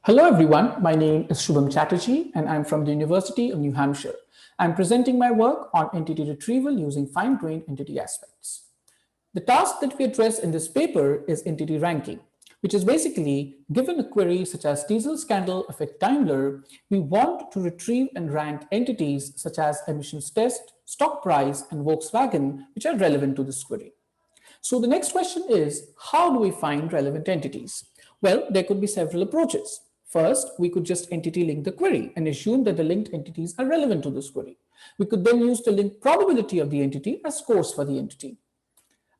Hello everyone, my name is Shubham Chatterjee and I'm from the University of New Hampshire. I'm presenting my work on entity retrieval using fine-grained entity aspects. The task that we address in this paper is entity ranking, which is basically given a query such as diesel scandal affect Daimler, we want to retrieve and rank entities such as emissions test, stock price, and Volkswagen, which are relevant to this query. So the next question is, how do we find relevant entities? Well, there could be several approaches. First, we could just entity link the query and assume that the linked entities are relevant to this query. We could then use the link probability of the entity as scores for the entity.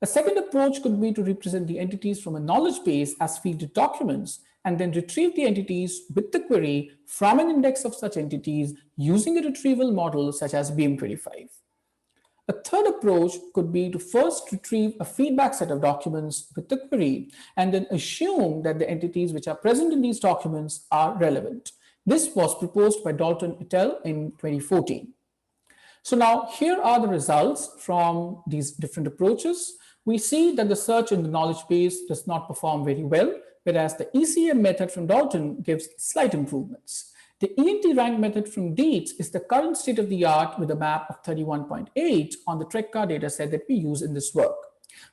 A second approach could be to represent the entities from a knowledge base as fielded documents and then retrieve the entities with the query from an index of such entities using a retrieval model such as BM25. A third approach could be to first retrieve a feedback set of documents with the query and then assume that the entities which are present in these documents are relevant. This was proposed by Dalton et al. In 2014. So now here are the results from these different approaches. We see that the search in the knowledge base does not perform very well, whereas the ECM method from Dalton gives slight improvements. The ENT rank method from Dietz is the current state of the art with a map of 31.8 on the TRECCA dataset that we use in this work.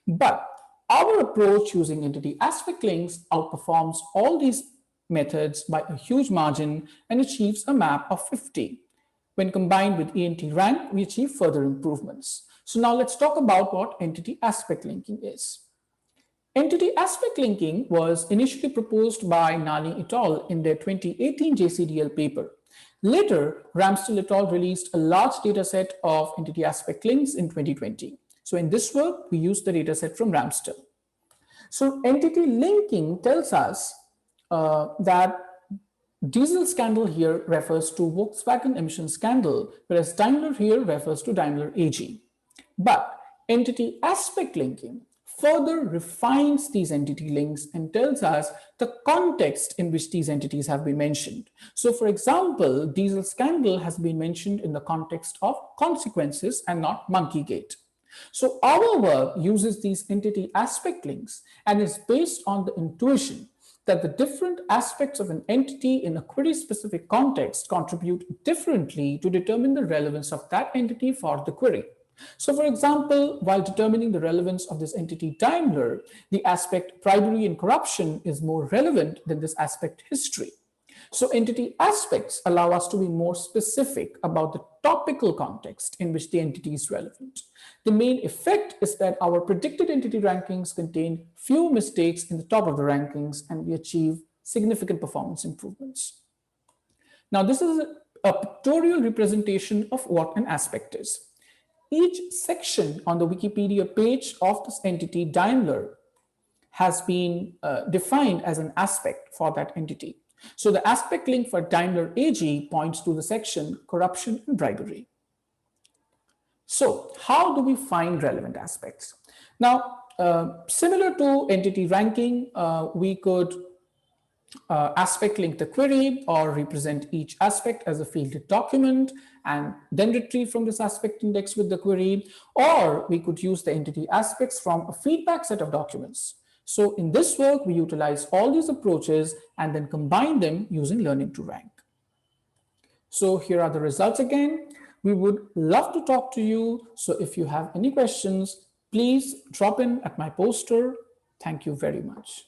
But our approach using entity aspect links outperforms all these methods by a huge margin and achieves a map of 50. When combined with ENT rank, we achieve further improvements. So now let's talk about what entity aspect linking is. Entity aspect linking was initially proposed by Nani et al. In their 2018 JCDL paper. Later, Ramsdell et al. Released a large dataset of entity aspect links in 2020. So in this work, we use the dataset from Ramsdell. So entity linking tells us that diesel scandal here refers to Volkswagen emission scandal, whereas Daimler here refers to Daimler AG. But entity aspect linking further refines these entity links and tells us the context in which these entities have been mentioned. So for example, diesel scandal has been mentioned in the context of consequences and not monkeygate. So our work uses these entity aspect links and is based on the intuition that the different aspects of an entity in a query specific context contribute differently to determine the relevance of that entity for the query. So for example, while determining the relevance of this entity Daimler, the aspect bribery and corruption is more relevant than this aspect history. So entity aspects allow us to be more specific about the topical context in which the entity is relevant. The main effect is that our predicted entity rankings contain few mistakes in the top of the rankings and we achieve significant performance improvements. Now this is a pictorial representation of what an aspect is. Each section on the Wikipedia page of this entity Daimler has been defined as an aspect for that entity. So the aspect link for Daimler AG points to the section corruption and bribery. So how do we find relevant aspects? Now, similar to entity ranking, we could aspect link the query or represent each aspect as a fielded document and then retrieve from this aspect index with the query, or we could use the entity aspects from a feedback set of documents. So in this work, we utilize all these approaches and then combine them using learning to rank. So here are the results again. We would love to talk to you. So if you have any questions, please drop in at my poster. Thank you very much.